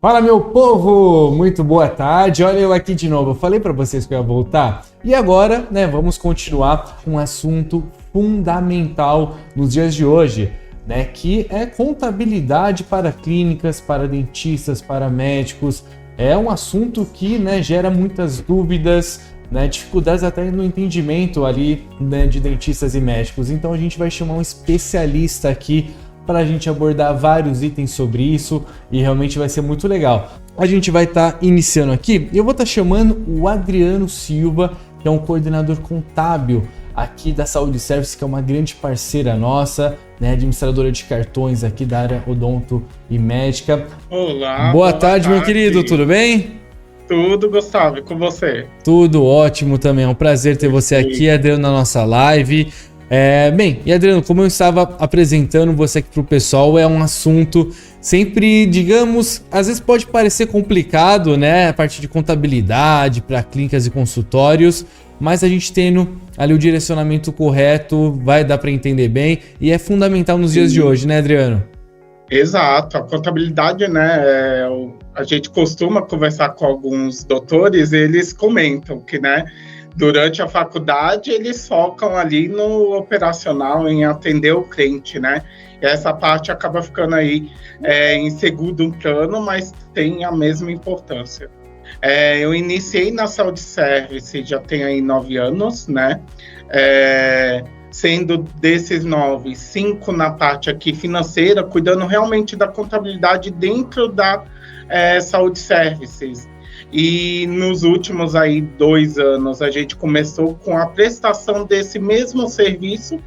Fala, meu povo! Muito boa tarde. Olha eu aqui de novo. Eu falei para vocês que eu ia voltar. E agora, vamos continuar com um assunto fundamental nos dias de hoje, que é contabilidade para clínicas, para dentistas, para médicos. É um assunto que, gera muitas dúvidas, dificuldades até no entendimento ali, de dentistas e médicos. Então a gente vai chamar um especialista aqui para a gente abordar vários itens sobre isso e realmente vai ser muito legal. A gente vai estar iniciando aqui e eu vou estar chamando o Adriano Silva, que é um coordenador contábil aqui da Saúde Service, que é uma grande parceira nossa, administradora de cartões aqui da área odonto e médica. Olá, boa tarde, meu querido, tudo bem? Tudo, Gustavo, e com você? Tudo ótimo também, é um prazer ter você aqui, Adriano, na nossa live. E Adriano, como eu estava apresentando você aqui para o pessoal, é um assunto sempre, digamos, às vezes pode parecer complicado, a parte de contabilidade para clínicas e consultórios, mas a gente tendo ali o direcionamento correto, vai dar para entender bem e é fundamental nos dias de hoje, Adriano? Exato, a contabilidade, a gente costuma conversar com alguns doutores e eles comentam que, durante a faculdade, eles focam ali no operacional, em atender o cliente, E essa parte acaba ficando aí em segundo plano, mas tem a mesma importância. Eu iniciei na Saúde Service, já tem aí 9 anos, Sendo desses 9, 5 na parte aqui financeira, cuidando realmente da contabilidade dentro da Saúde Services. E nos últimos aí 2 anos, a gente começou com a prestação desse mesmo serviço,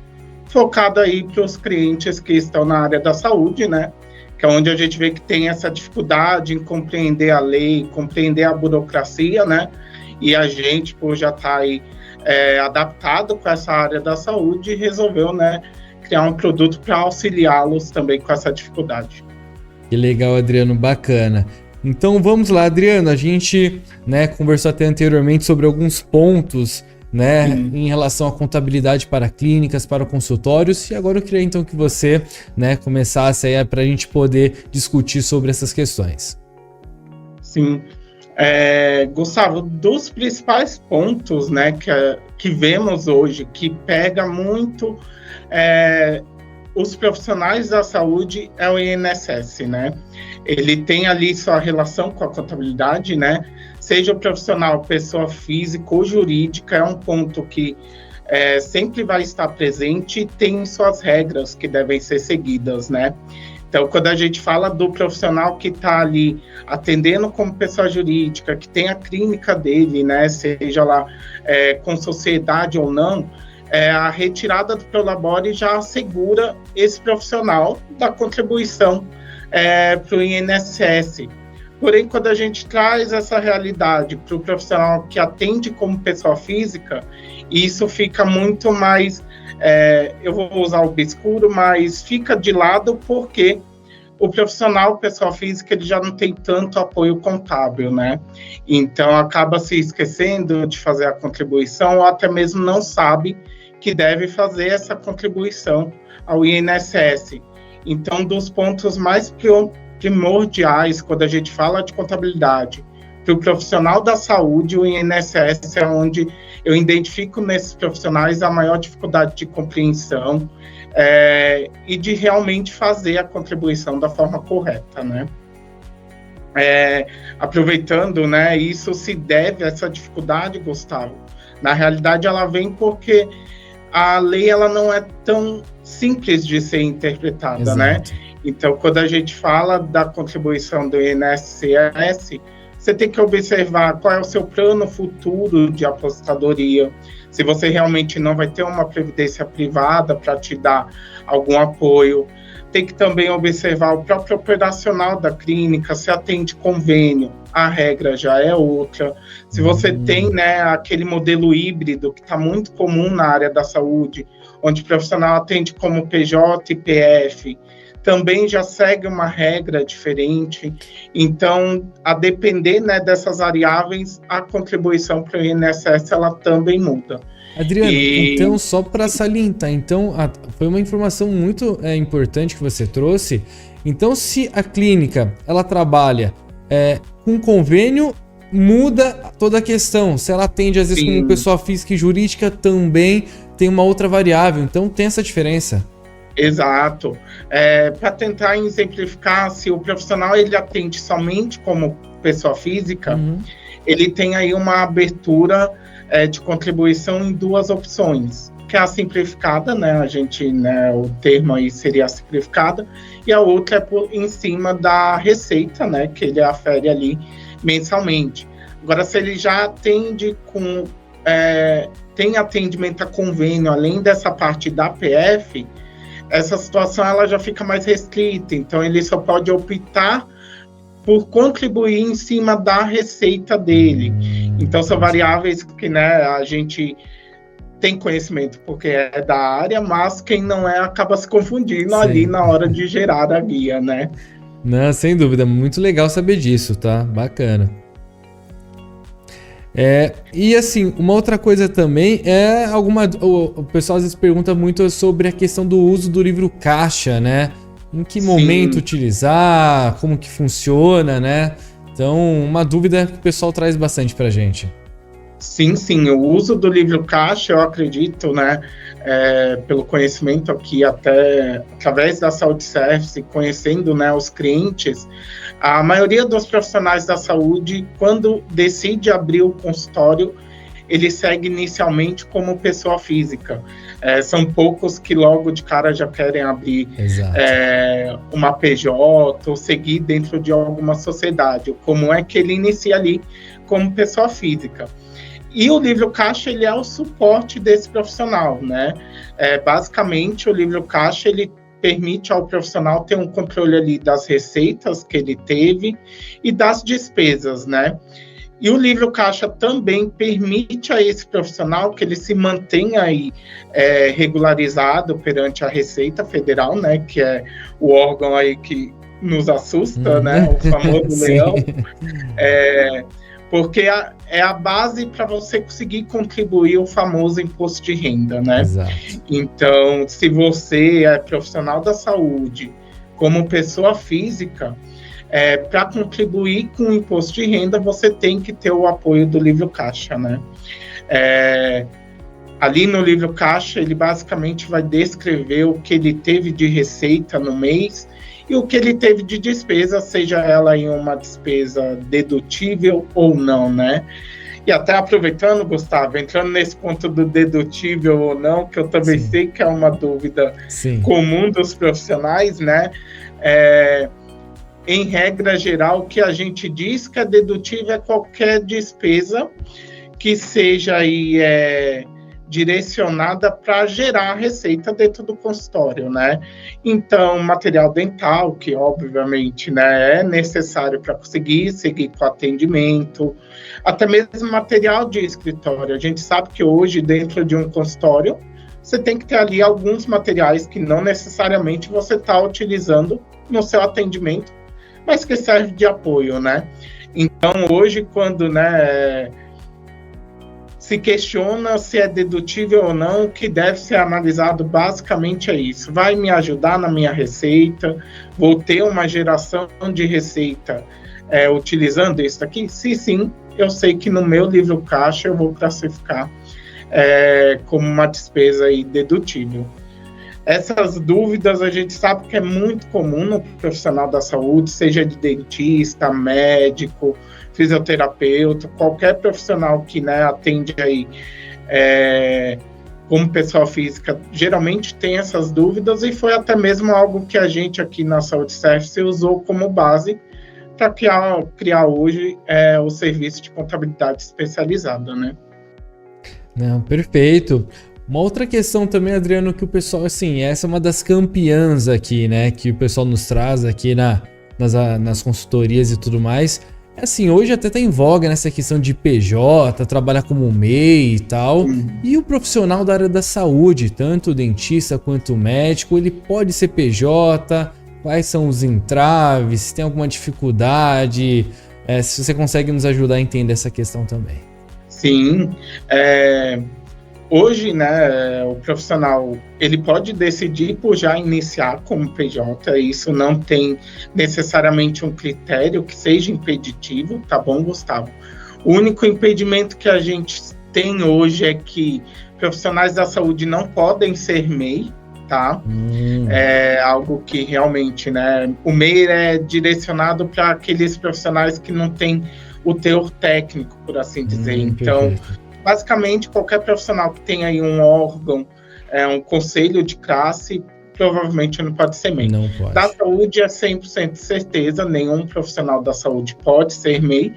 focado aí para os clientes que estão na área da saúde, Que é onde a gente vê que tem essa dificuldade em compreender a lei, compreender a burocracia, E a gente, por já estar aí adaptado com essa área da saúde, resolveu, criar um produto para auxiliá-los também com essa dificuldade. Que legal, Adriano, bacana. Então vamos lá, Adriano, a gente conversou até anteriormente sobre alguns pontos em relação à contabilidade para clínicas, para consultórios, e agora eu queria então que você começasse aí para a gente poder discutir sobre essas questões. Sim, Gustavo, dos principais pontos que vemos hoje, que pega muito os profissionais da saúde, é o INSS, Ele tem ali sua relação com a contabilidade, Seja o profissional, pessoa física ou jurídica, é um ponto que sempre vai estar presente e tem suas regras que devem ser seguidas, Então, quando a gente fala do profissional que está ali atendendo como pessoa jurídica, que tem a clínica dele, Seja lá com sociedade ou não, a retirada do Prolabore já assegura esse profissional da contribuição para o INSS. Porém, quando a gente traz essa realidade para o profissional que atende como pessoa física, isso fica muito mais, eu vou usar o obscuro, mas fica de lado porque o profissional, pessoa física, ele já não tem tanto apoio contábil, Então, acaba se esquecendo de fazer a contribuição ou até mesmo não sabe que deve fazer essa contribuição ao INSS. Então, dos pontos mais primordiais, quando a gente fala de contabilidade, para o profissional da saúde, o INSS é onde eu identifico nesses profissionais a maior dificuldade de compreensão e de realmente fazer a contribuição da forma correta, Aproveitando, isso se deve a essa dificuldade, Gustavo. Na realidade, ela vem porque a lei ela não é tão simples de ser interpretada, Exato. Então, quando a gente fala da contribuição do INSS, você tem que observar qual é o seu plano futuro de aposentadoria, se você realmente não vai ter uma previdência privada para te dar algum apoio. Tem que também observar o próprio operacional da clínica, se atende convênio, a regra já é outra. Se você tem aquele modelo híbrido que está muito comum na área da saúde, onde o profissional atende como PJ e PF, também já segue uma regra diferente. Então, a depender dessas variáveis, a contribuição para o INSS ela também muda. Adriano, então só para salientar, foi uma informação muito importante que você trouxe. Então, se a clínica ela trabalha com convênio muda toda a questão. Se ela atende, às vezes, Sim. como pessoa física e jurídica, também tem uma outra variável. Então, tem essa diferença. Exato. Para tentar exemplificar, se o profissional ele atende somente como pessoa física, ele tem aí uma abertura de contribuição em duas opções, que é a simplificada, né? O termo aí seria a simplificada, e a outra é em cima da receita, né? Que ele afere ali mensalmente. Agora, se ele já atende tem atendimento a convênio, além dessa parte da PF, essa situação ela já fica mais restrita, então ele só pode optar por contribuir em cima da receita dele. Então são variáveis que, né, a gente tem conhecimento porque é da área, mas quem não acaba se confundindo ali na hora de gerar a guia, né? Não, sem dúvida, muito legal saber disso, tá? Bacana. E assim, uma outra coisa também o pessoal às vezes pergunta muito sobre a questão do uso do livro caixa, né? Em que momento utilizar, como que funciona, né? Então, uma dúvida que o pessoal traz bastante pra gente. Sim, o uso do livro caixa, eu acredito, né, pelo conhecimento aqui, até através da Saúde Service, conhecendo, né, os clientes, a maioria dos profissionais da saúde, quando decide abrir o consultório, ele segue inicialmente como pessoa física. São poucos que logo de cara já querem abrir uma PJ ou seguir dentro de alguma sociedade. Como é que ele inicia ali como pessoa física? E o livro caixa, ele é o suporte desse profissional, né? Basicamente, o livro caixa, ele permite ao profissional ter um controle ali das receitas que ele teve e das despesas, né? E o livro caixa também permite a esse profissional que ele se mantenha aí regularizado perante a Receita Federal, né? Que é o órgão aí que nos assusta, né? O famoso leão. Porque é a base para você conseguir contribuir o famoso imposto de renda, né? Exato. Então, se você é profissional da saúde, como pessoa física, para contribuir com o imposto de renda, você tem que ter o apoio do livro caixa, né? Ali no livro caixa, ele basicamente vai descrever o que ele teve de receita no mês e o que ele teve de despesa, seja ela em uma despesa dedutível ou não, né? E até aproveitando, Gustavo, entrando nesse ponto do dedutível ou não, que eu também sei que é uma dúvida comum dos profissionais, né? Em regra geral, o que a gente diz que é dedutível é qualquer despesa que seja aí direcionada para gerar receita dentro do consultório, né? Então, material dental, que obviamente, né, é necessário para conseguir seguir com o atendimento, até mesmo material de escritório. A gente sabe que hoje, dentro de um consultório, você tem que ter ali alguns materiais que não necessariamente você está utilizando no seu atendimento, mas que serve de apoio, né? Então, hoje, quando, né, se questiona se é dedutível ou não, o que deve ser analisado basicamente é isso. Vai me ajudar na minha receita? Vou ter uma geração de receita utilizando isso aqui? Se sim, eu sei que no meu livro caixa eu vou classificar como uma despesa aí dedutível. Essas dúvidas a gente sabe que é muito comum no profissional da saúde, seja de dentista, médico, fisioterapeuta, qualquer profissional que, né, atende aí como pessoa física, geralmente tem essas dúvidas e foi até mesmo algo que a gente aqui na Saúde Service usou como base para criar hoje o serviço de contabilidade especializada, né? Não, perfeito. Uma outra questão também, Adriano, que o pessoal, assim, essa é uma das campeãs aqui, né, que o pessoal nos traz aqui nas consultorias e tudo mais. Assim, hoje até tá em voga nessa questão de PJ, trabalhar como MEI e tal. E o profissional da área da saúde, tanto o dentista quanto o médico, ele pode ser PJ? Quais são os entraves? Se tem alguma dificuldade? Se você consegue nos ajudar a entender essa questão também. Sim. Hoje, né, o profissional, ele pode decidir por já iniciar como PJ, isso não tem necessariamente um critério que seja impeditivo, tá bom, Gustavo? O único impedimento que a gente tem hoje é que profissionais da saúde não podem ser MEI, tá? É algo que realmente, né, o MEI é direcionado para aqueles profissionais que não têm o teor técnico, por assim dizer. Então, perfeito. basicamente, qualquer profissional que tenha aí um órgão, um conselho de classe, provavelmente não pode ser MEI. Não pode. Da saúde é 100% certeza, nenhum profissional da saúde pode ser MEI,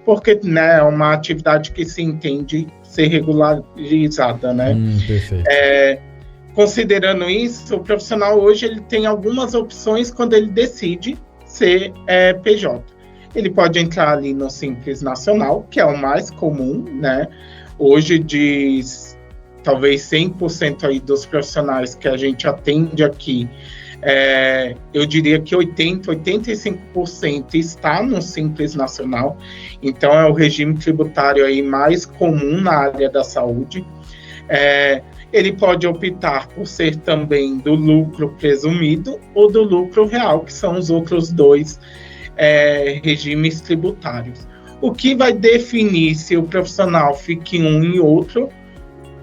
porque, né, é uma atividade que se entende ser regularizada, né? Perfeito. Considerando isso, o profissional hoje ele tem algumas opções quando ele decide ser PJ. Ele pode entrar ali no Simples Nacional, que é o mais comum, né? Hoje, de talvez 100% aí dos profissionais que a gente atende aqui, eu diria que 85% está no Simples Nacional. Então, é o regime tributário aí mais comum na área da saúde. Ele pode optar por ser também do lucro presumido ou do lucro real, que são os outros dois regimes tributários. O que vai definir se o profissional fica em um e outro,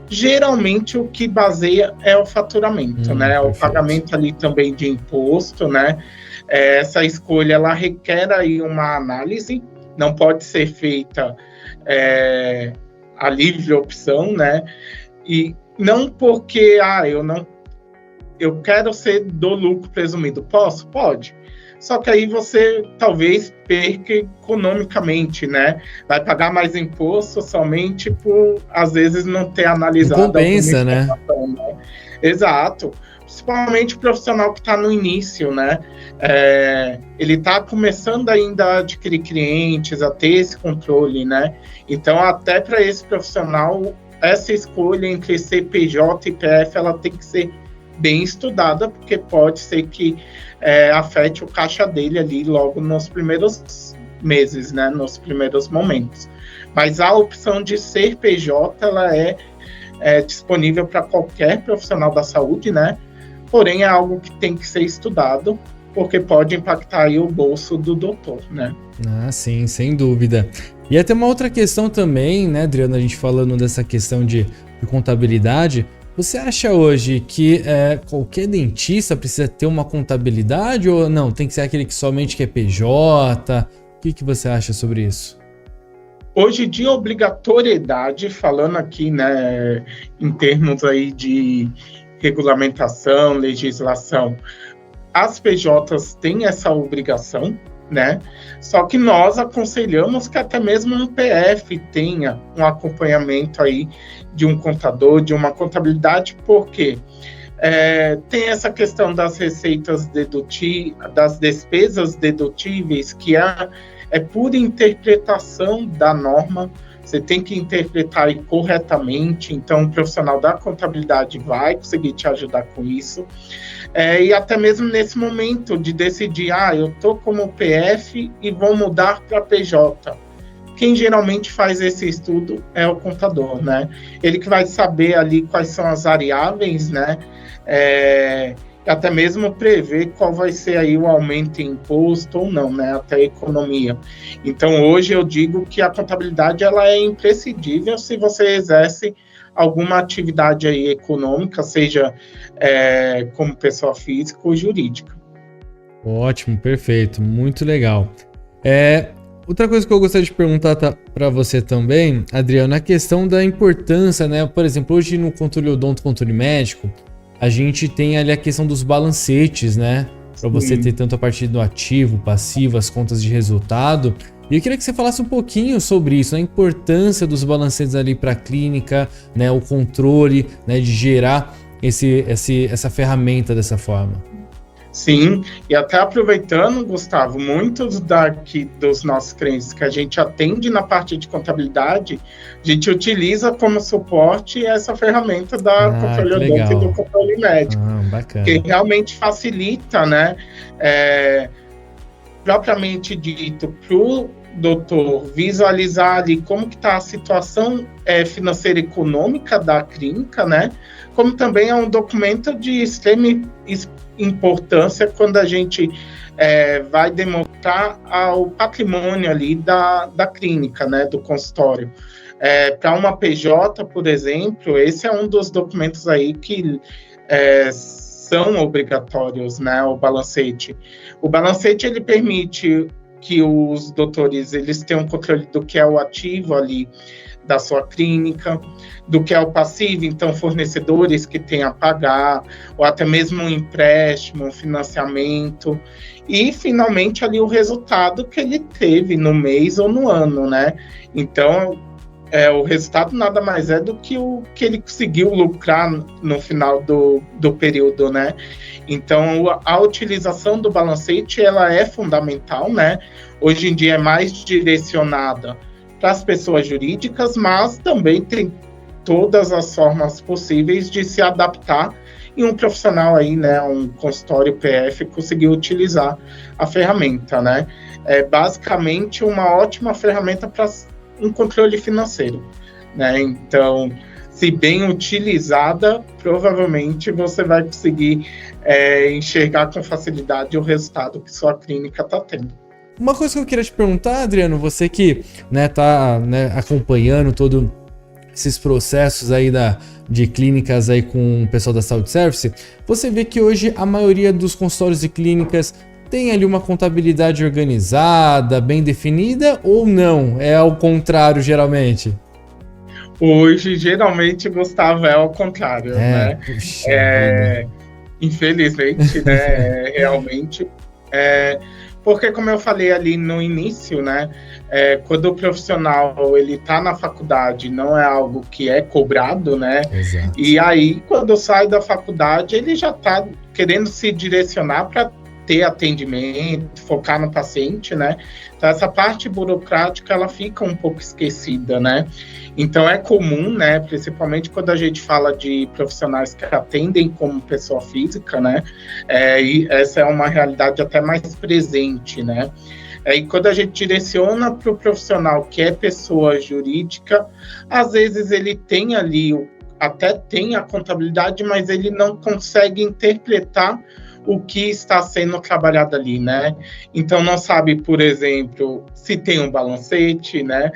geralmente o que baseia é o faturamento, né? Perfeito. O pagamento ali também de imposto, né? Essa escolha, ela requer aí uma análise, não pode ser feita a livre opção, né? E não porque, eu quero ser do lucro presumido. Posso? Pode. Só que aí você talvez perca economicamente, né? Vai pagar mais imposto somente por, às vezes, não ter analisado. Não compensa, né? Exato. Principalmente o profissional que está no início, né? Ele está começando ainda a adquirir clientes, a ter esse controle, né? Então, até para esse profissional, essa escolha entre CPJ e PF, ela tem que ser bem estudada, porque pode ser que afete o caixa dele ali logo nos primeiros meses, né, nos primeiros momentos. Mas a opção de ser PJ, ela é disponível para qualquer profissional da saúde, né, porém é algo que tem que ser estudado, porque pode impactar aí o bolso do doutor, né. Ah, sim, sem dúvida. E até uma outra questão também, né, Adriano, a gente falando dessa questão de contabilidade. Você acha hoje que qualquer dentista precisa ter uma contabilidade ou não? Tem que ser aquele que somente quer PJ? O que você acha sobre isso? Hoje, de obrigatoriedade, falando aqui, né, em termos aí de regulamentação, legislação, as PJs têm essa obrigação, né? Só que nós aconselhamos que até mesmo um PF tenha um acompanhamento aí de um contador, de uma contabilidade, porque tem essa questão das receitas das despesas dedutíveis, que é pura interpretação da norma. Você tem que interpretar aí corretamente, então o profissional da contabilidade vai conseguir te ajudar com isso. E até mesmo nesse momento de decidir, eu estou como PF e vou mudar para PJ. Quem geralmente faz esse estudo é o contador, né? Ele que vai saber ali quais são as variáveis, né? E até mesmo prever qual vai ser aí o aumento em imposto ou não, né? Até a economia. Então, hoje eu digo que a contabilidade ela é imprescindível se você exerce alguma atividade aí econômica, seja como pessoa física ou jurídica. Ótimo, perfeito, muito legal. Outra coisa que eu gostaria de perguntar para você também, Adriano, a questão da importância, né? Por exemplo, hoje no controle odonto, controle médico, a gente tem ali a questão dos balancetes, né? Para você ter tanto a parte do ativo, passivo, as contas de resultado. E eu queria que você falasse um pouquinho sobre isso, a importância dos balancetes ali para a clínica, né? O controle, né? De gerar essa ferramenta dessa forma. Sim, e até aproveitando, Gustavo, muitos dos nossos clientes que a gente atende na parte de contabilidade, a gente utiliza como suporte essa ferramenta da controle odonto e do controle médico, bacana. que realmente facilita, né, propriamente dito, para o doutor visualizar ali como que está a situação financeira e econômica da clínica, né? Como também é um documento de extrema importância quando a gente vai demonstrar o patrimônio ali da clínica, né? Do consultório. Para uma PJ, por exemplo, esse é um dos documentos aí que são obrigatórios, né? O balancete. O balancete, ele permite que os doutores eles tenham controle do que é o ativo ali da sua clínica, do que é o passivo, então fornecedores que têm a pagar, ou até mesmo um empréstimo, um financiamento, e finalmente ali o resultado que ele teve no mês ou no ano, né? Então, o resultado nada mais é do que o que ele conseguiu lucrar no final do período, né? Então, a utilização do balancete, ela é fundamental, né? Hoje em dia é mais direcionada para as pessoas jurídicas, mas também tem todas as formas possíveis de se adaptar e um profissional aí, né, um consultório PF, conseguir utilizar a ferramenta, né? É basicamente uma ótima ferramenta para um controle financeiro, né? Então, se bem utilizada, provavelmente você vai conseguir enxergar com facilidade o resultado que sua clínica está tendo. Uma coisa que eu queria te perguntar, Adriano, você que tá acompanhando todos esses processos aí de clínicas aí com o pessoal da Saúde Service, você vê que hoje a maioria dos consultórios e clínicas tem ali uma contabilidade organizada, bem definida, ou não? É ao contrário, geralmente? Hoje, geralmente, Gustavo, é ao contrário, né? Puxa infelizmente, né? Realmente. Porque, como eu falei ali no início, né? Quando o profissional ele está na faculdade, não é algo que é cobrado, né? Exato. E aí, quando sai da faculdade, ele já está querendo se direcionar para ter atendimento, focar no paciente, né? Então, essa parte burocrática, ela fica um pouco esquecida, né? Então, é comum, né? Principalmente quando a gente fala de profissionais que atendem como pessoa física, né? E essa é uma realidade até mais presente, né? E quando a gente direciona para o profissional que é pessoa jurídica, às vezes ele tem ali, até tem a contabilidade, mas ele não consegue interpretar o que está sendo trabalhado ali, né? Então, não sabe, por exemplo, se tem um balancete, né?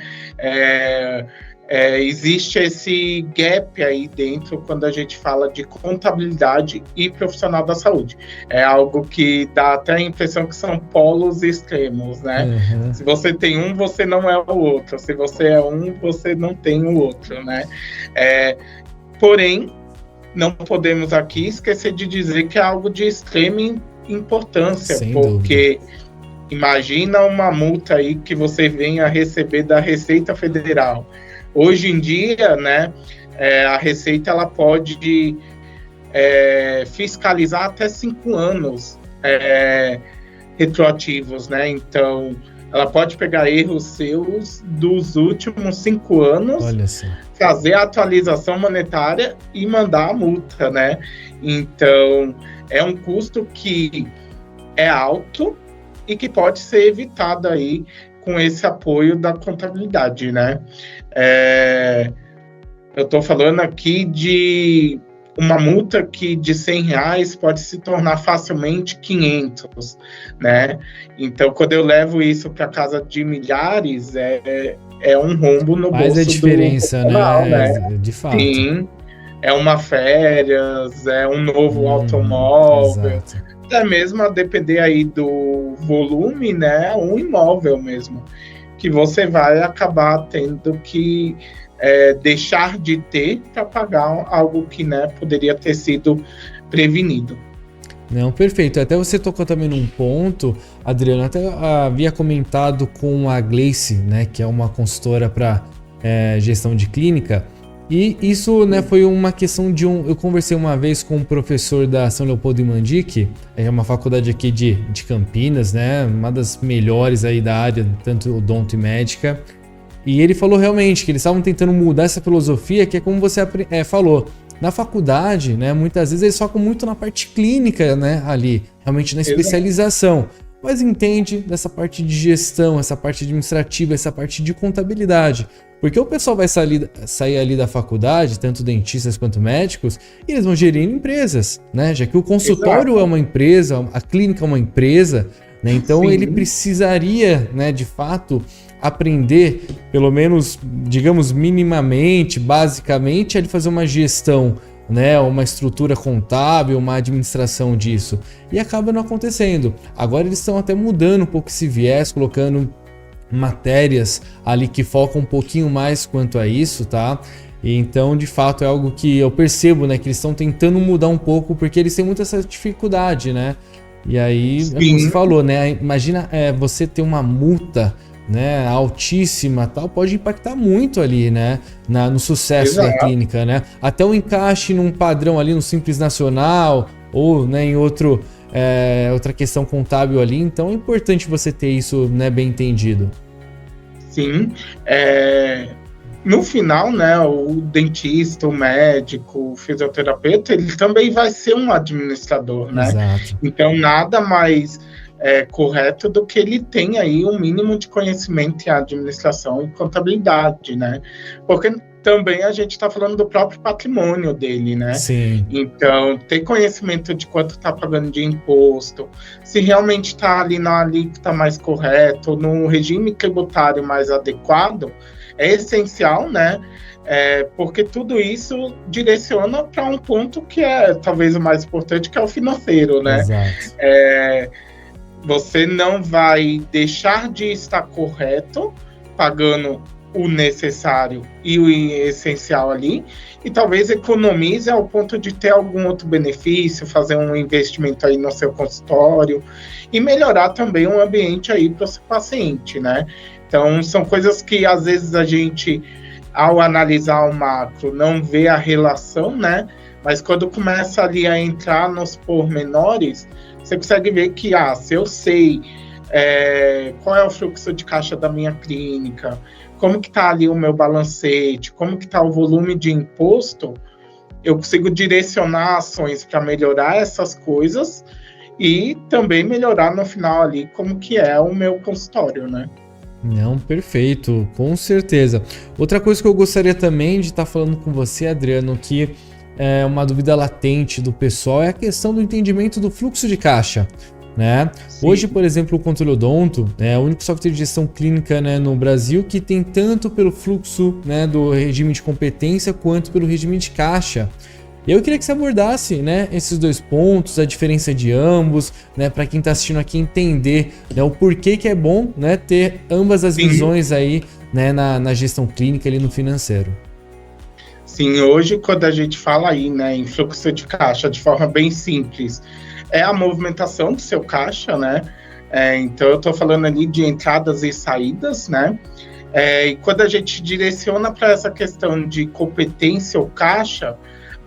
Existe esse gap aí dentro quando a gente fala de contabilidade e profissional da saúde. É algo que dá até a impressão que são polos extremos, né? Uhum. Se você tem um, você não é o outro. Se você é um, você não tem o outro, né? Porém, não podemos aqui esquecer de dizer que é algo de extrema importância, sem porque dúvida. Imagina uma multa aí que você venha receber da Receita Federal. Hoje em dia, né, a Receita ela pode fiscalizar até 5 anos retroativos, né? Então, ela pode pegar erros seus dos últimos 5 anos, fazer a atualização monetária e mandar a multa, né? Então, é um custo que é alto e que pode ser evitado aí com esse apoio da contabilidade, né? Eu estou falando aqui de uma multa que de R$100 pode se tornar facilmente 500, né? Então, quando eu levo isso para casa de milhares, é um rombo no bolso. Faz a diferença, né? De fato. Sim, é uma férias, é um novo automóvel, exato. Até mesmo a depender aí do volume, né? Um imóvel mesmo, que você vai acabar tendo que deixar de ter para pagar algo que, né, poderia ter sido prevenido. Não, perfeito. Até você tocou também num ponto, Adriano, até havia comentado com a Gleice, né, que é uma consultora para gestão de clínica, e isso, né, foi uma questão de eu conversei uma vez com um professor da São Leopoldo em Mandique, é uma faculdade aqui de Campinas, né, uma das melhores aí da área, tanto odonto e médica, e ele falou realmente que eles estavam tentando mudar essa filosofia, que é como você falou, na faculdade, né, muitas vezes eles focam muito na parte clínica, né, ali, realmente na especialização. mas entende dessa parte de gestão, essa parte administrativa, essa parte de contabilidade. Porque o pessoal vai sair ali da faculdade, tanto dentistas quanto médicos, e eles vão gerir empresas, né? Já que o consultório é uma empresa, a clínica é uma empresa, né? Então Sim. ele precisaria, né, de fato, aprender, pelo menos, digamos, minimamente, basicamente, ele fazer uma gestão, né, uma estrutura contábil, uma administração disso. E acaba não acontecendo. Agora eles estão até mudando um pouco esse viés, colocando matérias ali que focam um pouquinho mais quanto a isso, tá? E então, de fato, é algo que eu percebo, né, que eles estão tentando mudar um pouco, porque eles têm muita essa dificuldade, né? E aí, é como você falou, né? Imagina você ter uma multa, né, altíssima, tal, pode impactar muito ali, né, no sucesso da clínica, né? Até o encaixe num padrão ali no Simples Nacional ou, né, em outra questão contábil ali. Então é importante você ter isso, né, bem entendido. Sim, no final, né, o dentista, o médico, o fisioterapeuta, ele também vai ser um administrador, né? Exato. Então nada mais correto do que ele tenha aí um mínimo de conhecimento em administração e contabilidade, né? Porque também a gente está falando do próprio patrimônio dele, né? Sim. Então, ter conhecimento de quanto está pagando de imposto, se realmente está ali na alíquota mais correta, no regime tributário mais adequado, é essencial, né? Porque tudo isso direciona para um ponto que é talvez o mais importante, que é o financeiro, né? Exato. Você não vai deixar de estar correto, pagando o necessário e o essencial ali, e talvez economize ao ponto de ter algum outro benefício, fazer um investimento aí no seu consultório e melhorar também o ambiente aí para o seu paciente, né? Então, são coisas que às vezes a gente, ao analisar o macro, não vê a relação, né? Mas quando começa ali a entrar nos pormenores, você consegue ver que, se eu sei qual é o fluxo de caixa da minha clínica, como que está ali o meu balancete, como que está o volume de imposto, eu consigo direcionar ações para melhorar essas coisas e também melhorar no final ali como que é o meu consultório, né? Não, perfeito, com certeza. Outra coisa que eu gostaria também de estar falando com você, Adriano, que é uma dúvida latente do pessoal, é a questão do entendimento do fluxo de caixa, né? Hoje, por exemplo, o Controle Odonto é o único software de gestão clínica, né, no Brasil que tem tanto pelo fluxo, né, do regime de competência quanto pelo regime de caixa. Eu queria que você abordasse, né, esses dois pontos, a diferença de ambos, né, para quem está assistindo aqui entender, né, o porquê que é bom, né, ter ambas as visões aí, né, na gestão clínica ali no financeiro. Sim, hoje quando a gente fala aí, né, em fluxo de caixa de forma bem simples, é a movimentação do seu caixa, né? Então eu estou falando ali de entradas e saídas, né? E quando a gente direciona para essa questão de competência ou caixa,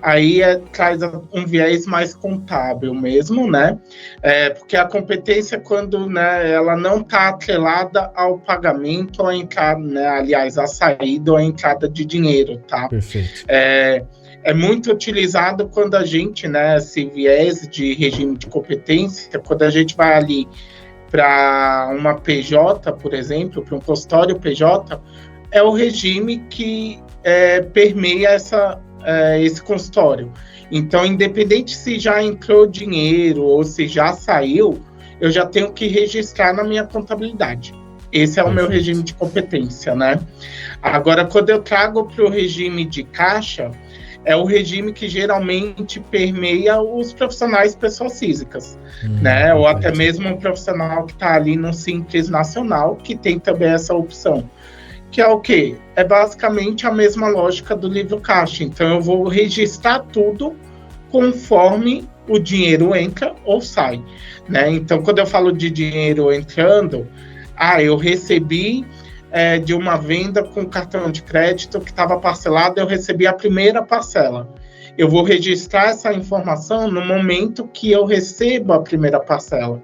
aí traz um viés mais contábil mesmo, né? Porque a competência, quando, né, ela não está atrelada ao pagamento ou à entrada, né, aliás, à saída ou à entrada de dinheiro, tá? Perfeito. É muito utilizado quando a gente, né, esse viés de regime de competência, quando a gente vai ali para uma PJ, por exemplo, para um consultório PJ, é o regime que permeia esse consultório. Então, independente se já entrou dinheiro ou se já saiu, eu já tenho que registrar na minha contabilidade. Esse é o meu regime de competência, né? Agora, quando eu trago para o regime de caixa, é o regime que geralmente permeia os profissionais pessoas físicas, né? Ou até mesmo um profissional que está ali no Simples Nacional, que tem também essa opção. Que é o quê? É basicamente a mesma lógica do livro caixa. Então, eu vou registrar tudo conforme o dinheiro entra ou sai, né? Então, quando eu falo de dinheiro entrando, eu recebi de uma venda com cartão de crédito que estava parcelado, eu recebi a primeira parcela. Eu vou registrar essa informação no momento que eu recebo a primeira parcela.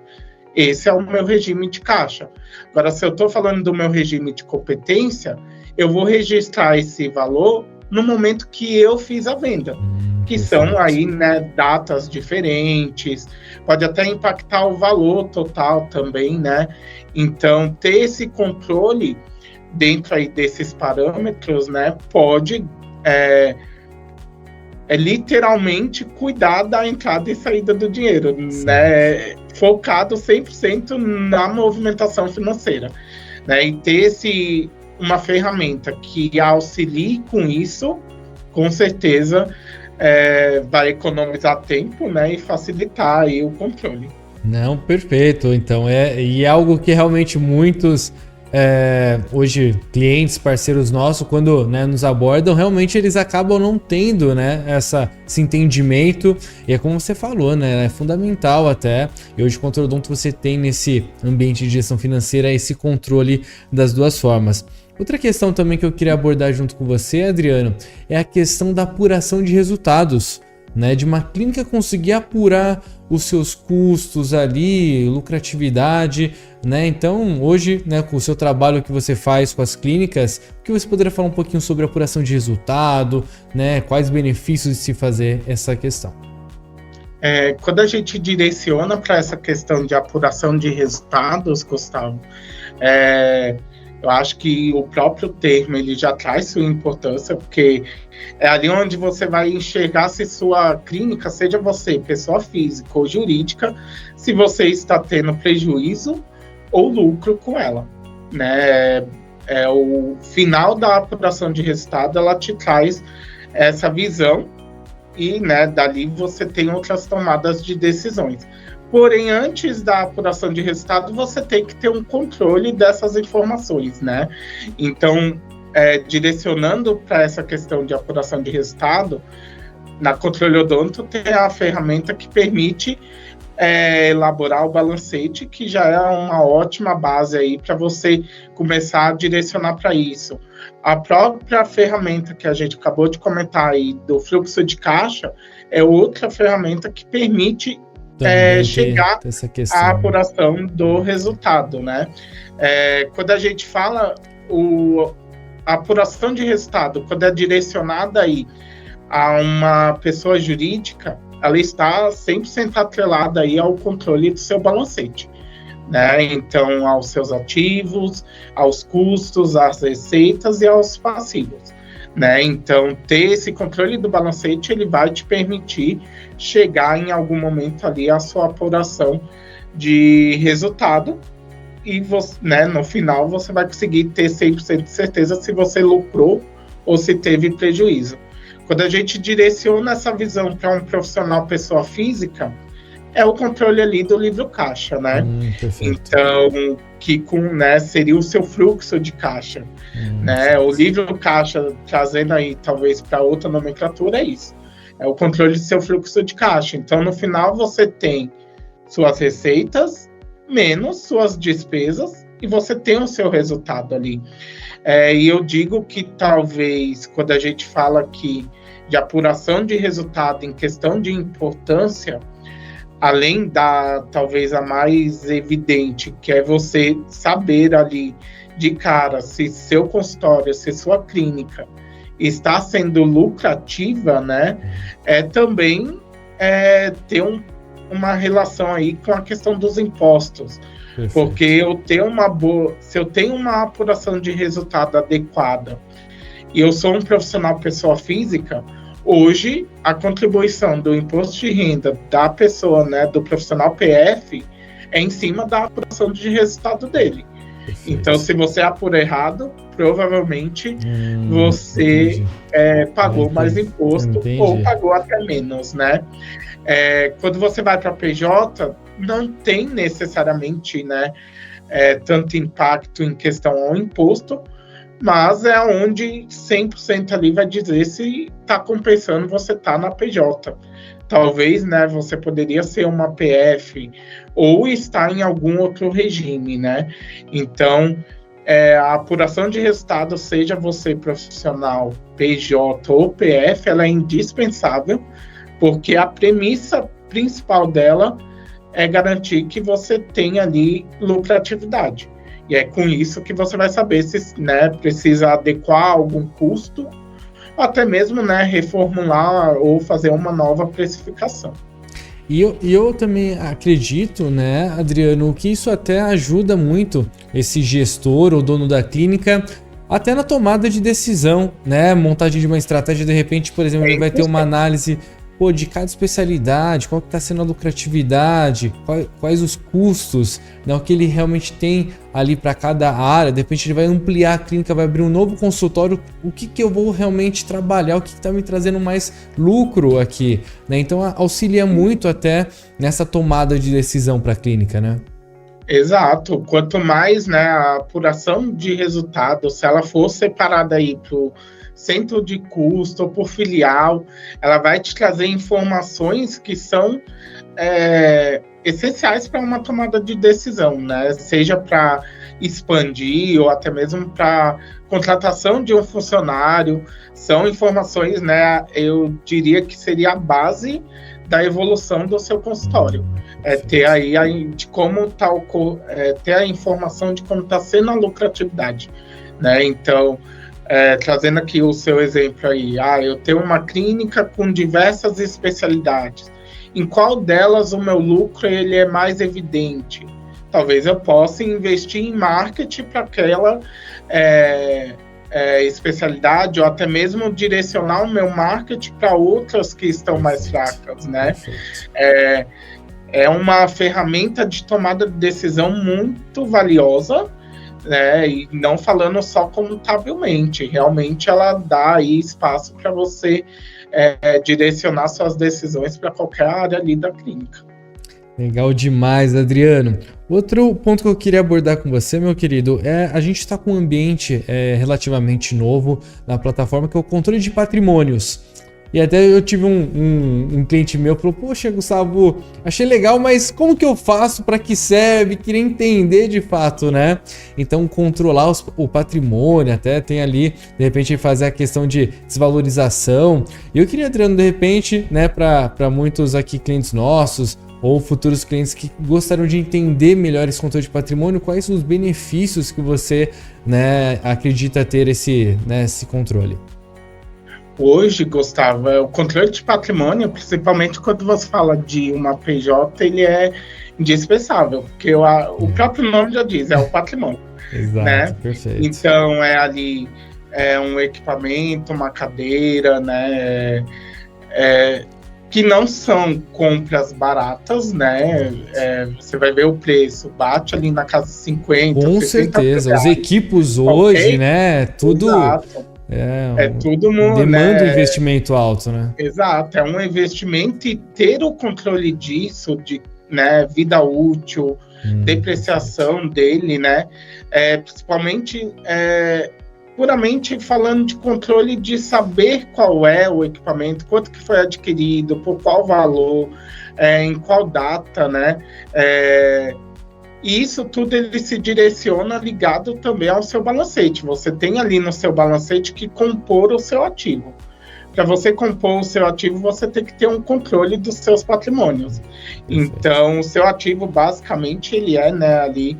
Esse é o meu regime de caixa. Agora, se eu estou falando do meu regime de competência, eu vou registrar esse valor no momento que eu fiz a venda. que são aí, né, datas diferentes, pode até impactar o valor total também, né? Então, ter esse controle dentro aí desses parâmetros, né, pode literalmente cuidar da entrada e saída do dinheiro, né? Focado 100% na movimentação financeira, né? E ter uma ferramenta que auxilie com isso, com certeza vai economizar tempo, né? E facilitar aí o controle. Não, perfeito. Então, é algo que realmente muitos hoje clientes, parceiros nossos, quando, né, nos abordam, realmente eles acabam não tendo, né, esse entendimento, e é como você falou, né, é fundamental até, e hoje com o Controldonto você tem nesse ambiente de gestão financeira esse controle das duas formas. Outra questão também que eu queria abordar junto com você, Adriano, é a questão da apuração de resultados, né, de uma clínica conseguir apurar os seus custos ali, lucratividade, né? Então, hoje, né, com o seu trabalho que você faz com as clínicas, o que você poderia falar um pouquinho sobre apuração de resultado, né? Quais benefícios de se fazer essa questão? Quando a gente direciona para essa questão de apuração de resultados, Gustavo, eu acho que o próprio termo ele já traz sua importância, porque é ali onde você vai enxergar se sua clínica, seja você, pessoa física ou jurídica, se você está tendo prejuízo ou lucro com ela, né? O final da apuração de resultado, ela te traz essa visão e, né, dali você tem outras tomadas de decisões. Porém, antes da apuração de resultado, você tem que ter um controle dessas informações, né? Então, direcionando para essa questão de apuração de resultado, na Controle Odonto tem a ferramenta que permite elaborar o balancete, que já é uma ótima base aí para você começar a direcionar para isso. A própria ferramenta que a gente acabou de comentar aí, do fluxo de caixa, é outra ferramenta que permite chegar à apuração do resultado, né? Quando a gente fala a apuração de resultado, quando é direcionada aí a uma pessoa jurídica, ela está 100% atrelada aí ao controle do seu balancete, né? Então, aos seus ativos, aos custos, às receitas e aos passivos, né? Então, ter esse controle do balancete, ele vai te permitir chegar em algum momento ali à sua apuração de resultado e você, né, no final você vai conseguir ter 100% de certeza se você lucrou ou se teve prejuízo. Quando a gente direciona essa visão para um profissional pessoa física, é o controle ali do livro caixa, né? Então, que né, seria o seu fluxo de caixa, né? O livro caixa, trazendo aí talvez para outra nomenclatura, é isso. É o controle do seu fluxo de caixa. Então, no final, você tem suas receitas menos suas despesas e você tem o seu resultado ali. E eu digo que talvez, quando a gente fala aqui de apuração de resultado em questão de importância, além da, talvez, a mais evidente, que é você saber ali de cara se seu consultório, se sua clínica está sendo lucrativa, né? Também ter uma relação aí com a questão dos impostos. Perfeito. Porque se eu tenho uma apuração de resultado adequada e eu sou um profissional pessoa física, hoje a contribuição do imposto de renda da pessoa, né, do profissional PF, é em cima da apuração de resultado dele. Perfeito. Então, se você apura errado, provavelmente você pagou mais imposto ou pagou até menos, né? Quando você vai para a PJ, não tem necessariamente, né, tanto impacto em questão ao imposto, mas é onde 100% ali vai dizer se está compensando você estar na PJ. Talvez, né, você poderia ser uma PF ou estar em algum outro regime, né? Então, a apuração de resultado, seja você profissional PJ ou PF, ela é indispensável, porque a premissa principal dela é garantir que você tenha ali lucratividade. E é com isso que você vai saber se, né, precisa adequar algum custo ou até mesmo, né, reformular ou fazer uma nova precificação. E eu também acredito, né, Adriano, que isso até ajuda muito esse gestor ou dono da clínica até na tomada de decisão, né? Montagem de uma estratégia, de repente, por exemplo, ele vai ter uma análise de cada especialidade, qual que está sendo a lucratividade, quais os custos, né, o que ele realmente tem ali para cada área. De repente ele vai ampliar a clínica, vai abrir um novo consultório, o que eu vou realmente trabalhar, o que está me trazendo mais lucro aqui, né? Então auxilia muito até nessa tomada de decisão para a clínica, né? Exato. Quanto mais, né, a apuração de resultado, se ela for separada aí para o centro de custo ou por filial, ela vai te trazer informações que são essenciais para uma tomada de decisão, né? Seja para expandir ou até mesmo para contratação de um funcionário. São informações, né? Eu diria que seria a base da evolução do seu consultório. Ter aí de como tá ter a informação de como está sendo a lucratividade, né? Então, trazendo aqui o seu exemplo aí, eu tenho uma clínica com diversas especialidades. Em qual delas o meu lucro ele é mais evidente? Talvez eu possa investir em marketing para aquela especialidade, ou até mesmo direcionar o meu marketing para outras que estão mais fracas, né? É uma ferramenta de tomada de decisão muito valiosa, né? E não falando só contabilmente, realmente ela dá aí espaço para você direcionar suas decisões para qualquer área ali da clínica. Legal demais, Adriano. Outro ponto que eu queria abordar com você, meu querido, a gente está com um ambiente relativamente novo na plataforma, que é o controle de patrimônios. E até eu tive um cliente meu que falou: poxa, Gustavo, achei legal, mas como que eu faço, para que serve? Queria entender de fato, né? Então, controlar o patrimônio, até tem ali, de repente, fazer a questão de desvalorização. E eu queria, Adriano, de repente, né, para muitos aqui clientes nossos, ou futuros clientes que gostariam de entender melhor esse controle de patrimônio, quais os benefícios que você, né, acredita ter esse controle? Hoje, Gustavo, o controle de patrimônio, principalmente quando você fala de uma PJ, ele é indispensável, porque o próprio nome já diz, é o patrimônio. Exato, né? Perfeito. Então, ali um equipamento, uma cadeira, né? Que não são compras baratas, né? Você vai ver o preço, bate ali na casa de 50, com 60 certeza, reais. Os equipos hoje, Okay? Né? Tudo... Exato. Tudo demanda né? um investimento alto, né? Exato, é um investimento, e ter o controle disso, de vida útil, depreciação dele, né? Principalmente puramente falando de controle, de saber qual é o equipamento, quanto que foi adquirido, por qual valor, em qual data, né? E isso tudo ele se direciona ligado também ao seu balancete. Você tem ali no seu balancete que compor o seu ativo. Para você compor o seu ativo, você tem que ter um controle dos seus patrimônios. Então, o seu ativo, basicamente, ele ali,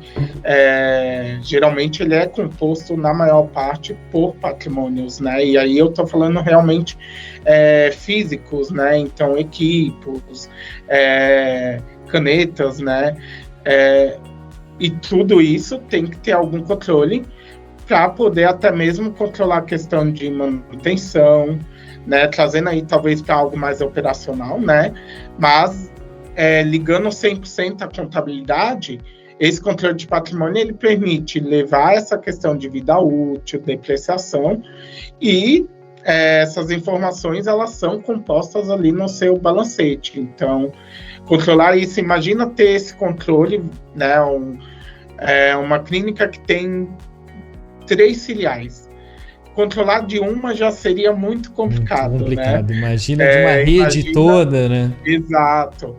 geralmente ele é composto, na maior parte, por patrimônios, né? E aí eu estou falando realmente físicos, né? Então, equipos, canetas, né? E tudo isso tem que ter algum controle para poder até mesmo controlar a questão de manutenção, né, trazendo aí talvez para algo mais operacional, né, mas ligando 100% à contabilidade, esse controle de patrimônio ele permite levar essa questão de vida útil, depreciação, e essas informações elas são compostas ali no seu balancete. Então, controlar isso, imagina ter esse controle, né, uma clínica que tem 3 filiais. Controlar de uma já seria muito complicado, né? Imagina de uma rede toda, né? Exato.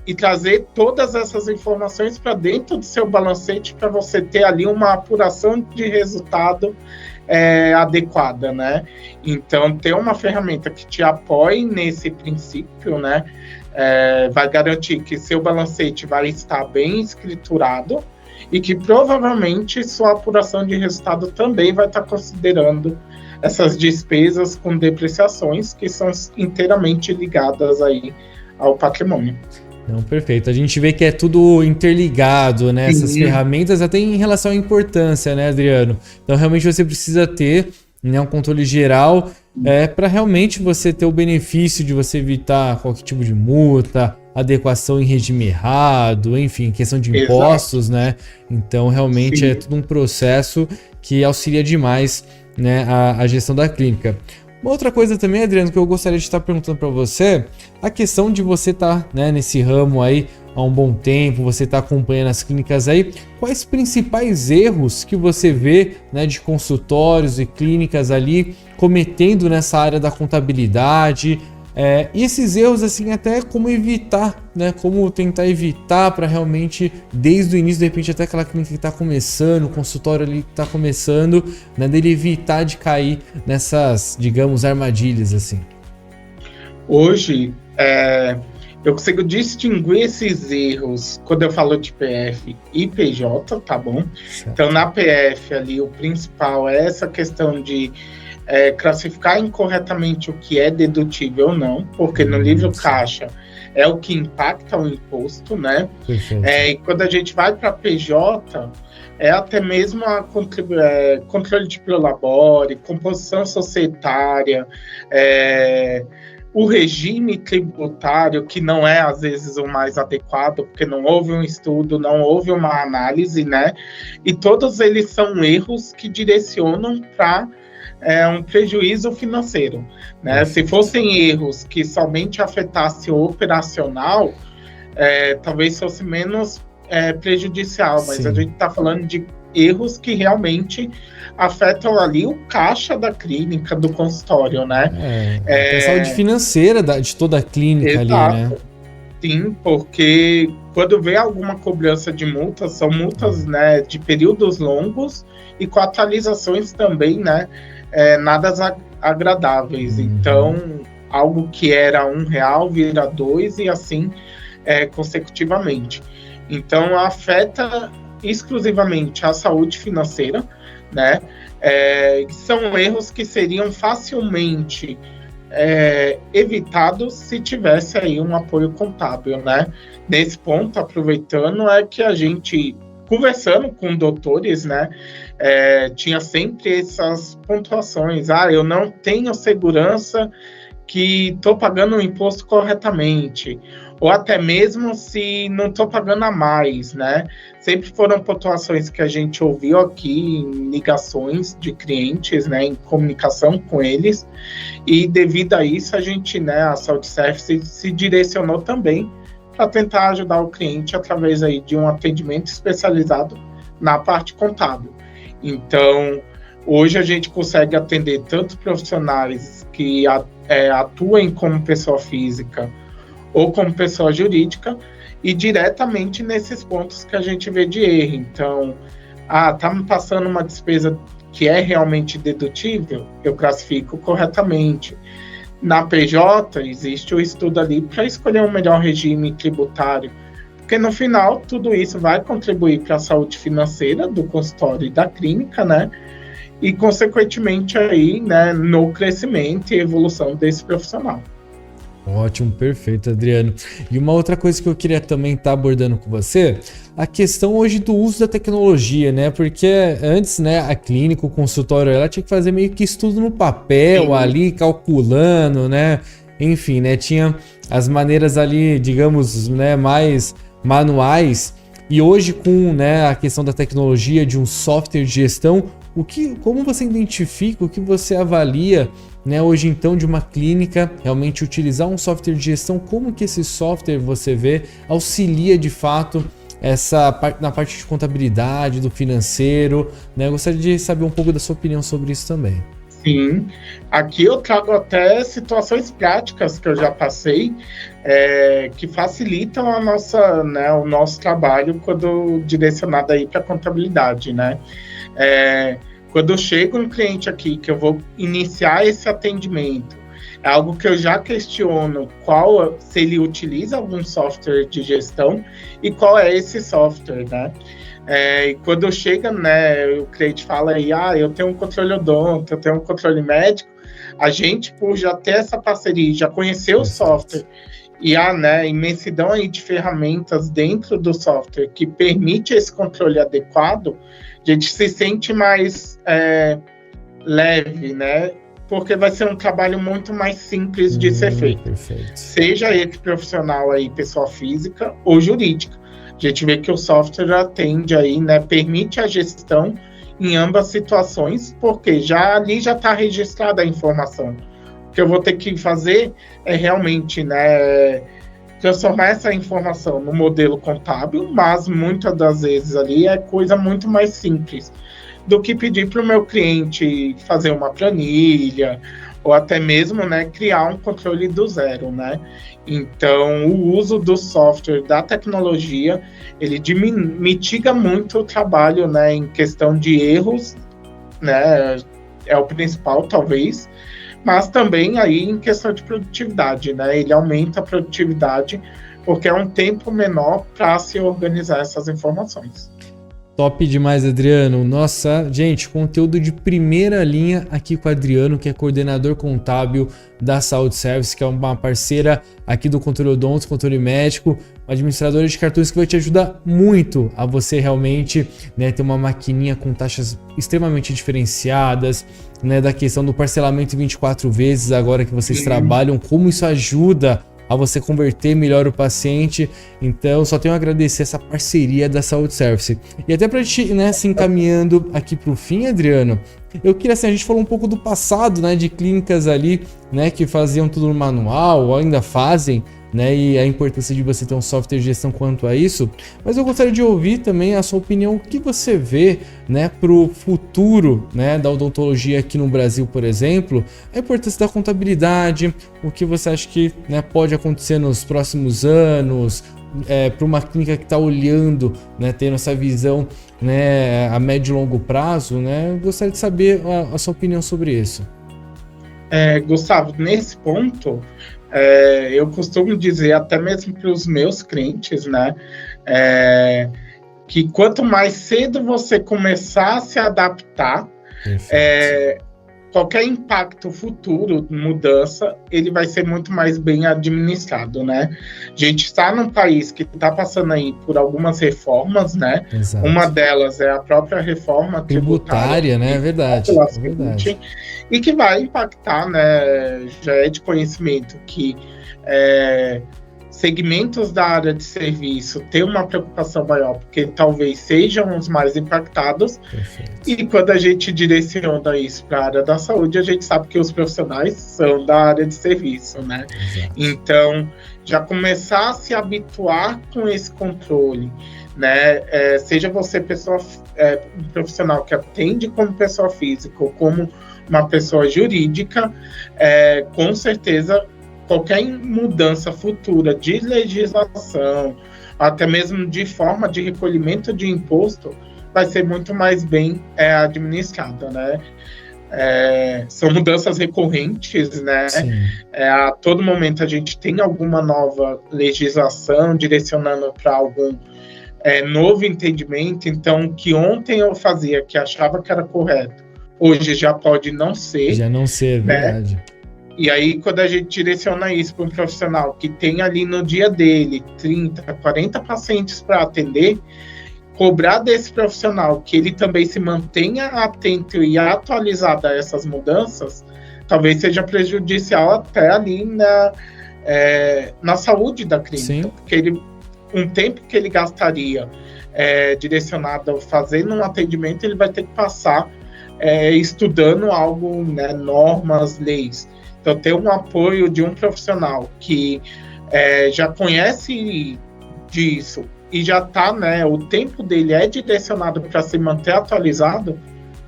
E trazer todas essas informações para dentro do seu balancete para você ter ali uma apuração de resultado adequada, né? Então, ter uma ferramenta que te apoie nesse princípio, né? Vai garantir que seu balancete vai estar bem escriturado e que provavelmente sua apuração de resultado também vai estar considerando essas despesas com depreciações que são inteiramente ligadas aí ao patrimônio. Não, perfeito. A gente vê que é tudo interligado, né? Essas ferramentas, até em relação à importância, né, Adriano? Então, realmente você precisa ter, né, um controle geral para realmente você ter o benefício de você evitar qualquer tipo de multa, adequação em regime errado, enfim, questão de impostos, né? Então, realmente é todo um processo que auxilia demais, né, a gestão da clínica. Uma outra coisa também, Adriano, que eu gostaria de estar perguntando para você, a questão de você estar, né, nesse ramo aí há um bom tempo, você está acompanhando as clínicas aí, quais principais erros que você vê, né, de consultórios e clínicas ali cometendo nessa área da contabilidade? E esses erros, assim, até como evitar, né? Como tentar evitar para realmente, desde o início, de repente, até aquela clínica que está começando, o consultório ali que está começando, né? Dele evitar de cair nessas, digamos, armadilhas, assim. Hoje, eu consigo distinguir esses erros quando eu falo de PF e PJ, tá bom? Certo. Então, na PF ali, o principal é essa questão de classificar incorretamente o que é dedutível ou não, porque no livro caixa é o que impacta o imposto, né? E quando a gente vai para PJ, é até mesmo a controle de prolabore, composição societária, o regime tributário, que não é, às vezes, o mais adequado, porque não houve um estudo, não houve uma análise, né? E todos eles são erros que direcionam para um prejuízo financeiro, né? Se fossem erros que somente afetassem o operacional, talvez fosse menos prejudicial, mas a gente está falando de erros que realmente afetam ali o caixa da clínica, do consultório, né? A saúde financeira de toda a clínica. Exato. Ali, né? Sim, porque quando vem alguma cobrança de multas, são multas, né, de períodos longos e com atualizações também, né, nada agradáveis. Então, algo que era R$1 vira R$2 e assim consecutivamente. Então, afeta exclusivamente a saúde financeira, né? São erros que seriam facilmente evitados se tivesse aí um apoio contábil, né? Nesse ponto, aproveitando, é que a gente, conversando com doutores, né, tinha sempre essas pontuações. Eu não tenho segurança que estou pagando o imposto corretamente, ou até mesmo se não estou pagando a mais, né? Sempre foram pontuações que a gente ouviu aqui em ligações de clientes, né, em comunicação com eles, e devido a isso a gente, né, a Saúde Service se direcionou também para tentar ajudar o cliente através aí de um atendimento especializado na parte contábil. Então, hoje a gente consegue atender tanto profissionais que atuem como pessoa física ou como pessoa jurídica e diretamente nesses pontos que a gente vê de erro. Então, tá me passando uma despesa que é realmente dedutível, eu classifico corretamente. Na PJ, existe o estudo ali para escolher um melhor regime tributário, porque no final tudo isso vai contribuir para a saúde financeira do consultório e da clínica, né? E, consequentemente, aí, né, no crescimento e evolução desse profissional. Ótimo, perfeito, Adriano. E uma outra coisa que eu queria também estar abordando com você, a questão hoje do uso da tecnologia, né? Porque antes, né, a clínica, o consultório, ela tinha que fazer meio que estudo no papel, ali, calculando, né? Enfim, né, tinha as maneiras ali, digamos, né, mais manuais. E hoje, com, né, a questão da tecnologia, de um software de gestão, como você identifica, o que você avalia, né, hoje então, de uma clínica realmente utilizar um software de gestão? Como que esse software, você vê, auxilia de fato na parte de contabilidade, do financeiro, né? Eu gostaria de saber um pouco da sua opinião sobre isso também. Sim, aqui eu trago até situações práticas que eu já passei, que facilitam a nossa, né, o nosso trabalho quando direcionado aí para contabilidade, né? Quando chega um cliente aqui que eu vou iniciar esse atendimento, é algo que eu já questiono se ele utiliza algum software de gestão e qual é esse software, né? E quando chega, né, o cliente fala aí, eu tenho um controle odonto, eu tenho um controle médico, a gente, por já ter essa parceria, já conhecer o software e a, né, imensidão aí de ferramentas dentro do software que permite esse controle adequado, a gente se sente mais leve, né? Porque vai ser um trabalho muito mais simples de ser feito. Perfeito. Seja esse profissional aí, pessoa física ou jurídica. A gente vê que o software atende aí, né? Permite a gestão em ambas situações, porque ali já está registrada a informação. O que eu vou ter que fazer é realmente, né, transformar essa informação no modelo contábil, mas muitas das vezes ali é coisa muito mais simples do que pedir para o meu cliente fazer uma planilha ou até mesmo, né, criar um controle do zero, né? Então, o uso do software, da tecnologia, ele mitiga muito o trabalho, né, em questão de erros, né, é o principal, talvez, mas também aí em questão de produtividade, né, ele aumenta a produtividade porque é um tempo menor para se organizar essas informações. Top demais, Adriano. Nossa, gente, conteúdo de primeira linha aqui com o Adriano, que é coordenador contábil da Saúde Service, que é uma parceira aqui do Controle Odonto, Controle Médico, uma administradora de cartões que vai te ajudar muito a você realmente, né, ter uma maquininha com taxas extremamente diferenciadas, né, da questão do parcelamento em 24 vezes agora que vocês trabalham, como isso ajuda a você converter melhor o paciente. Então, só tenho a agradecer essa parceria da Saúde Service. E até para a gente, né, se encaminhando aqui para o fim, Adriano, eu queria, assim, a gente falou um pouco do passado, né, de clínicas ali, né, que faziam tudo no manual, ou ainda fazem, né, e a importância de você ter um software de gestão quanto a isso, mas eu gostaria de ouvir também a sua opinião, o que você vê, né, para o futuro, né, da odontologia aqui no Brasil, por exemplo, a importância da contabilidade, o que você acha que, né, pode acontecer nos próximos anos, para uma clínica que está olhando, né, tendo essa visão, né, a médio e longo prazo, né, eu gostaria de saber a sua opinião sobre isso. Gustavo, nesse ponto, eu costumo dizer, até mesmo para os meus clientes, né, que quanto mais cedo você começar a se adaptar, qualquer impacto futuro, mudança, ele vai ser muito mais bem administrado, né? A gente está num país que está passando aí por algumas reformas, né? Exato. Uma delas é a própria reforma tributária, né? É verdade. E que vai impactar, né? Já é de conhecimento que segmentos da área de serviço têm uma preocupação maior, porque talvez sejam os mais impactados. Perfeito. E quando a gente direciona isso para a área da saúde, a gente sabe que os profissionais são da área de serviço, né? Exato. Então, já começar a se habituar com esse controle, né? Seja você um profissional que atende como pessoa física ou como uma pessoa jurídica, com certeza qualquer mudança futura de legislação, até mesmo de forma de recolhimento de imposto, vai ser muito mais bem administrada, né? São mudanças recorrentes, né? A todo momento a gente tem alguma nova legislação direcionando para algum novo entendimento. Então, o que ontem eu fazia, que achava que era correto, hoje já pode não ser. Já não ser, né? Verdade. E aí, quando a gente direciona isso para um profissional que tem ali no dia dele 30, 40 pacientes para atender, cobrar desse profissional que ele também se mantenha atento e atualizado a essas mudanças, talvez seja prejudicial até ali na saúde da clínica. Sim. Porque um tempo que ele gastaria direcionado fazendo um atendimento, ele vai ter que passar estudando algo, né, normas, leis. Então, ter um apoio de um profissional que já conhece disso e já está, né, o tempo dele é direcionado para se manter atualizado,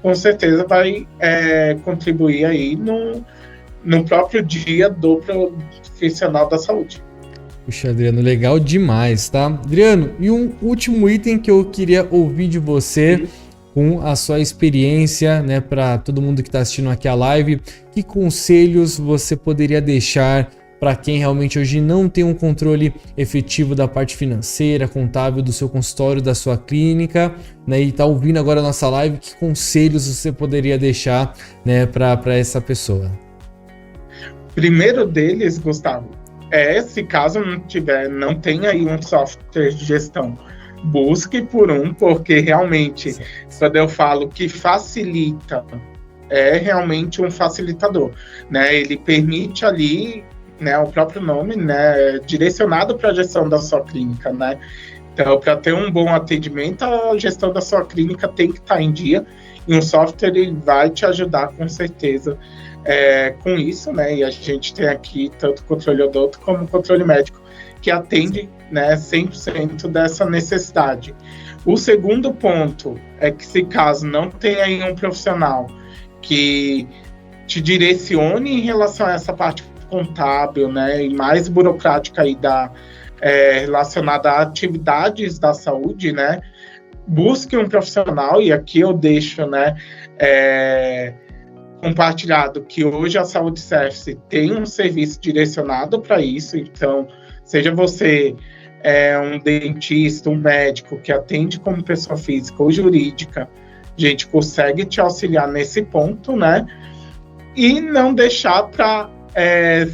com certeza vai contribuir aí no próprio dia do profissional da saúde. Puxa, Adriano, legal demais, tá? Adriano, e um último item que eu queria ouvir de você, com a sua experiência, né, para todo mundo que está assistindo aqui a live, que conselhos você poderia deixar para quem realmente hoje não tem um controle efetivo da parte financeira, contábil do seu consultório, da sua clínica, né, e tá ouvindo agora a nossa live, que conselhos você poderia deixar, né, para essa pessoa? Primeiro deles, Gustavo, se caso não tenha aí um software de gestão, busque por um, porque realmente, quando eu falo que facilita, é realmente um facilitador, né? Ele permite ali, né, o próprio nome, né, direcionado para a gestão da sua clínica, né? Então, para ter um bom atendimento, a gestão da sua clínica tem que estar em dia, e um software ele vai te ajudar com certeza com isso, né? E a gente tem aqui tanto controle odonto como controle médico, que atende, né, 100% dessa necessidade. O segundo ponto é que, se caso não tenha aí um profissional que te direcione em relação a essa parte contábil, né, e mais burocrática aí relacionada a atividades da saúde, né, busque um profissional, e aqui eu deixo, né, compartilhado que hoje a Saúde Service tem um serviço direcionado para isso. Então, seja você um dentista, um médico que atende como pessoa física ou jurídica, a gente consegue te auxiliar nesse ponto, né? E não deixar para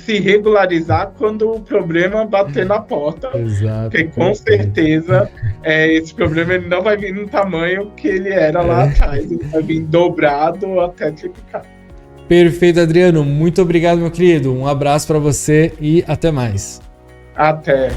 se regularizar quando o problema bater na porta. Exato. Porque com certeza esse problema ele não vai vir no tamanho que ele era lá atrás, ele vai vir dobrado até triplicado. Perfeito, Adriano. Muito obrigado, meu querido. Um abraço para você e até mais. Até.